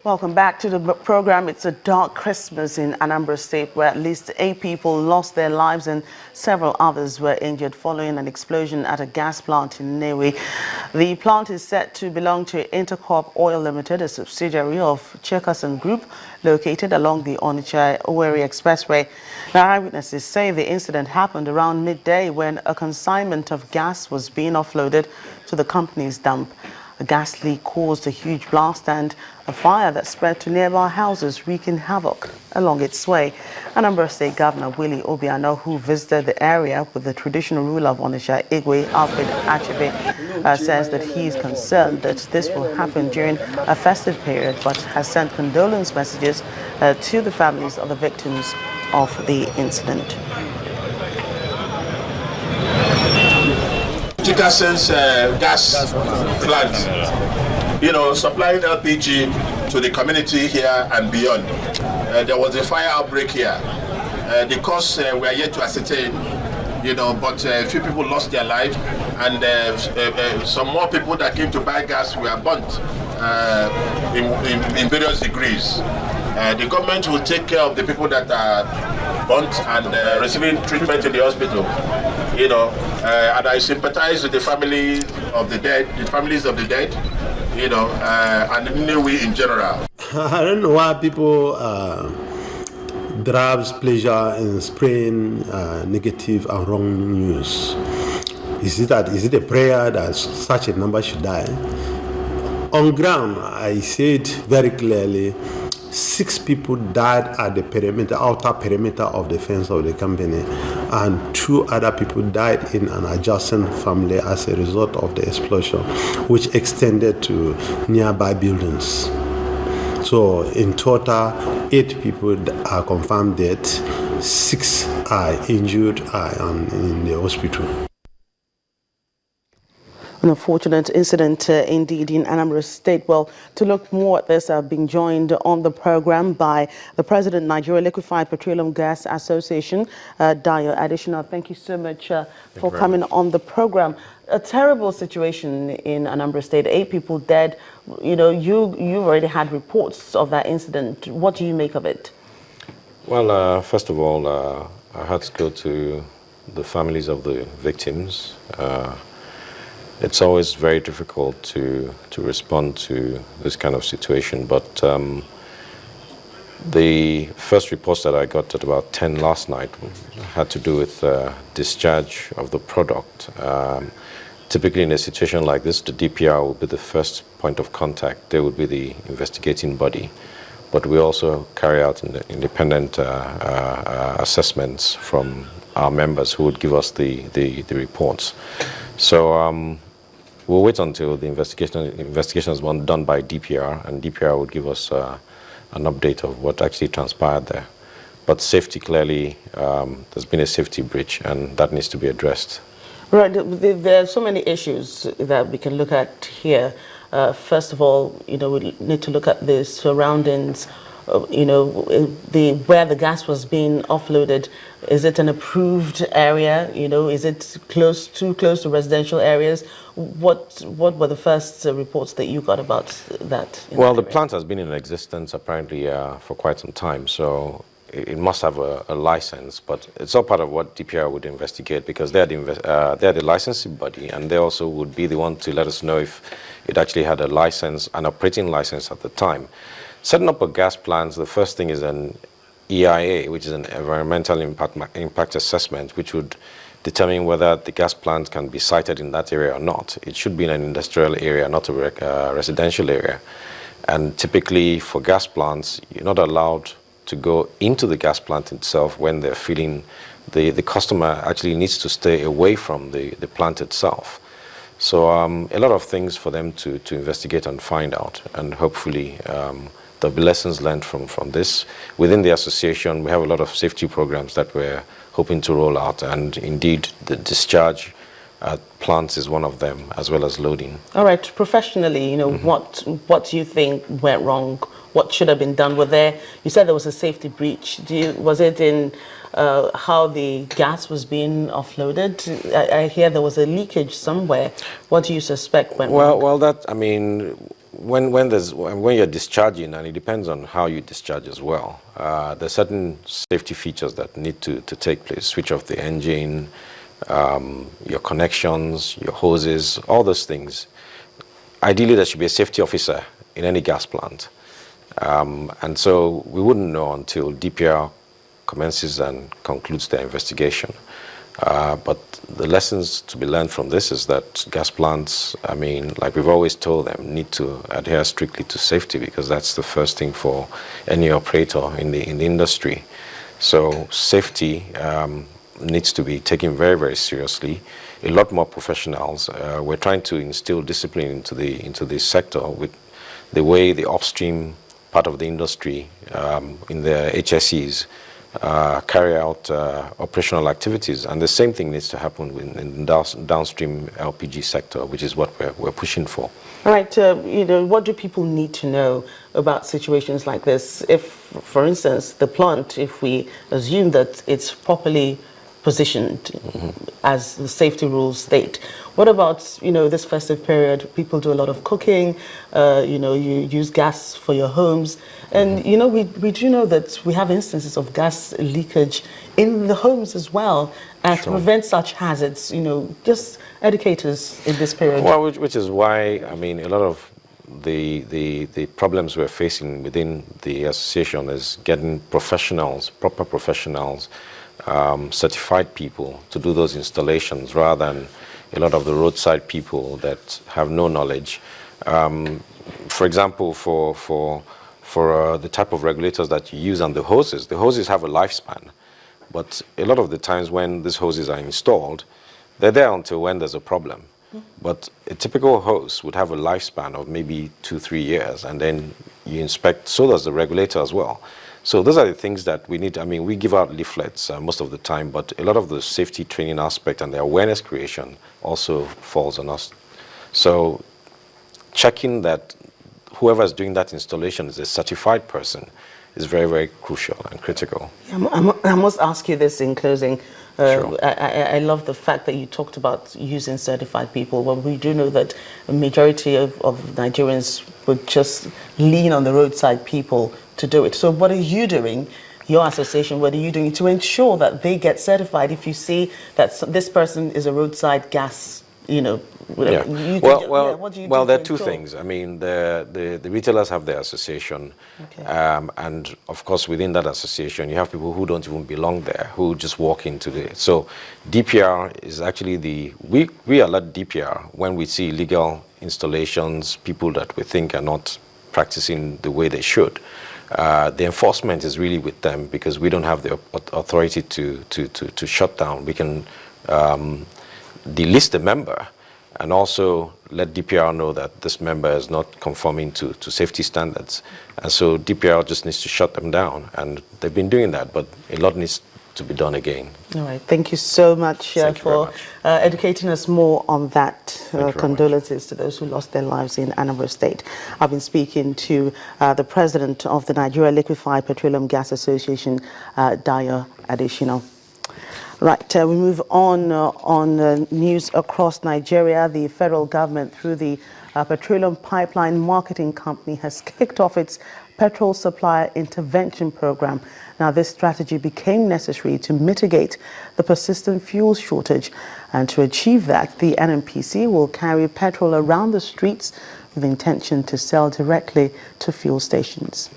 Welcome back to the program. It's a dark Christmas in Anambra State, where at least 8 people lost their lives and several others were injured following an explosion at a gas plant in Newe. The plant is said to belong to Intercorp Oil Limited, a subsidiary of Cherkasan Group, located along the Onitsha-Owerri Expressway. Now, eyewitnesses say the incident happened around midday when a consignment of gas was being offloaded to the company's dump. A gas leak caused a huge blast and a fire that spread to nearby houses, wreaking havoc along its way. Anambra State Governor Willie Obiano, who visited the area with the traditional ruler of Onitsha, Igwe Alfred Achebe, says that he is concerned that this will happen during a festive period, but has sent condolence messages to the families of the victims of the incident. Cherkasan's gas plant, supplying LPG to the community here and beyond. There was a fire outbreak here. The cause we are yet to ascertain, but a few people lost their lives, and some more people that came to buy gas were burnt in various degrees. The government will take care of the people that are burnt and receiving treatment in the hospital. And I sympathize with the family of the dead, the families of the dead, and Newe in general. I don't know why people derives pleasure in spreading negative and wrong news. Is it a prayer that such a number should die? On ground, I said very clearly, 6 people died at the outer perimeter of the fence of the company, and 2 other people died in an adjacent family as a result of the explosion, which extended to nearby buildings. So in total, 8 people are confirmed dead, 6 are injured and in the hospital. An unfortunate incident indeed in Anambra State. Well, to look more at this, I've been joined on the program by the President, Nigeria Liquefied Petroleum Gas Association, Dayo Additional. Thank you so much for coming on the program. A terrible situation in Anambra State, 8 people dead. You've already had reports of that incident. What do you make of it? Well, first of all, I had to go to the families of the victims. It's always very difficult to respond to this kind of situation, but the first reports that I got at about 10 last night had to do with discharge of the product. Typically in a situation like this, the DPR will be the first point of contact. They would be the investigating body, but we also carry out independent assessments from our members who would give us the reports. So we'll wait until the investigation is done by DPR, and DPR would give us an update of what actually transpired there. But safety, clearly, there's been a safety breach, and that needs to be addressed. Right. There are so many issues that we can look at here. First of all, we need to look at the surroundings. Where the gas was being offloaded. Is it an approved area? Is it too close to residential areas? What were the first reports that you got about that? Well, the plant has been in existence apparently for quite some time, so it must have a license, but it's all part of what DPR would investigate, because they're the licensing body, and they also would be the one to let us know if it actually had a license, an operating license at the time. Setting up a gas plant, the first thing is an EIA, which is an environmental impact assessment, which would determine whether the gas plant can be sited in that area or not. It should be in an industrial area, not a residential area. And typically for gas plants, you're not allowed to go into the gas plant itself when they're filling. The customer actually needs to stay away from the plant itself. So a lot of things for them to investigate and find out, and hopefully there'll be lessons learned from this. Within the association, we have a lot of safety programs that we're hoping to roll out, and indeed the discharge at plants is one of them, as well as loading. All right, professionally, what do you think went wrong? What should have been done? You said there was a safety breach. Was it in how the gas was being offloaded? I hear there was a leakage somewhere. What do you suspect went wrong? Well, when you're discharging, and it depends on how you discharge as well, there's certain safety features that need to take place. Switch off the engine, your connections, your hoses, all those things. Ideally, there should be a safety officer in any gas plant. And so we wouldn't know until DPR commences and concludes their investigation. But the lessons to be learned from this is that gas plants, I mean, like we've always told them, need to adhere strictly to safety, because that's the first thing for any operator in the industry. So safety needs to be taken very, very seriously. A lot more professionals. We're trying to instill discipline into this sector with the way the upstream part of the industry in the HSEs carry out operational activities, and the same thing needs to happen in the downstream LPG sector, which is what we're pushing for. All right, what do people need to know about situations like this? If, for instance, the plant, if we assume that it's properly positioned as the safety rules state, what about, this festive period? People do a lot of cooking, you use gas for your homes. And, we do know that we have instances of gas leakage in the homes as well. And to prevent such hazards, just educate us in this period. Well, which is why, I mean, a lot of the problems we're facing within the association is getting professionals, proper professionals, certified people to do those installations, rather than a lot of the roadside people that have no knowledge. For example, for the type of regulators that you use on the hoses have a lifespan. But a lot of the times when these hoses are installed, they're there until when there's a problem. But a typical hose would have a lifespan of maybe 2-3 years, and then you inspect, so does the regulator as well. So those are the things that we need. I mean, we give out leaflets most of the time, but a lot of the safety training aspect and the awareness creation also falls on us. So checking that whoever is doing that installation is a certified person is very, very crucial and critical. I must ask you this in closing. Sure. I love the fact that you talked about using certified people. Well, we do know that a majority of Nigerians would just lean on the roadside people to do it. So what are you doing, your association, what are you doing to ensure that they get certified if you see that this person is a roadside gas, whatever? Yeah. What do you do there are to two ensure? things. I mean, the retailers have their association, Okay. and of course within that association you have people who don't even belong there, who just walk into the. So DPR is actually we alert DPR when we see illegal installations, people that we think are not practicing the way they should. The enforcement is really with them, because we don't have the authority to shut down. We can delist the member and also let DPR know that this member is not conforming to safety standards. And so DPR just needs to shut them down. And they've been doing that, but a lot needs to be done again. All right. Thank you so much for educating us more on that. Condolences to those who lost their lives in Anambra State. I've been speaking to the president of the Nigeria Liquefied Petroleum Gas Association, Dayo Adesina. Right, we move on news across Nigeria. The federal government, through the Petroleum Pipeline Marketing Company, has kicked off its petrol supplier intervention program. Now, this strategy became necessary to mitigate the persistent fuel shortage. And to achieve that, the NNPC will carry petrol around the streets with the intention to sell directly to fuel stations.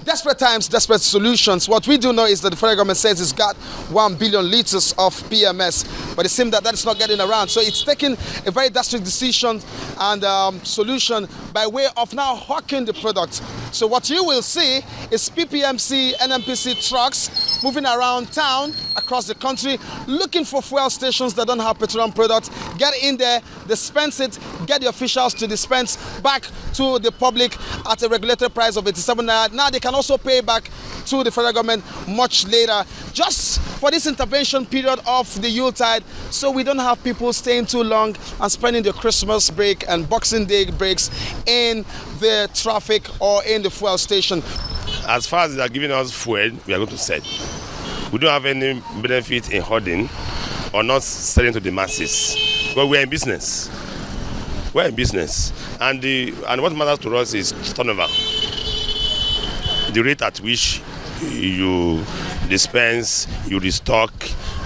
Desperate times, desperate solutions. What we do know is that the federal government says it's got 1 billion liters of PMS, but it seems that that's not getting around. So it's taking a very drastic decision and solution by way of now hawking the product. So what you will see is PPMC, NNPC trucks moving around town, across the country, looking for fuel stations that don't have petroleum products. Get in there, dispense it, get the officials to dispense back to the public at a regulated price of 87 naira. Now they can also pay back to the federal government much later, just for this intervention period of the Yuletide, so we don't have people staying too long and spending the Christmas break and Boxing Day breaks in the traffic or in the fuel station. As far as they are giving us fuel, we are going to sell. We don't have any benefit in hoarding or not selling to the masses, but we are in business. We're in business, and what matters to us is turnover. The rate at which you dispense, you restock,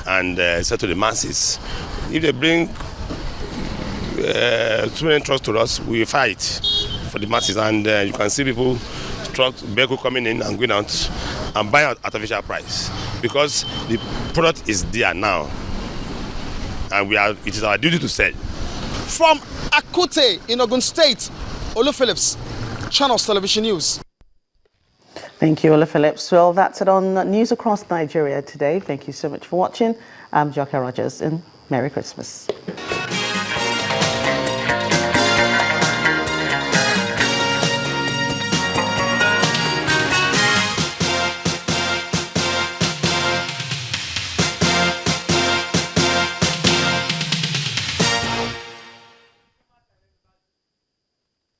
and sell to the masses. If they bring too many trucks to us, we fight for the masses, and you can see people, trucks, vehicles coming in and going out and buying at artificial price because the product is there now, and it is our duty to sell. From Akute in Ogun State, Olu Phillips, Channels Television News. Thank you, Ola Phillips. Well, that's it on News Across Nigeria today. Thank you so much for watching. I'm Joker Rogers, and Merry Christmas.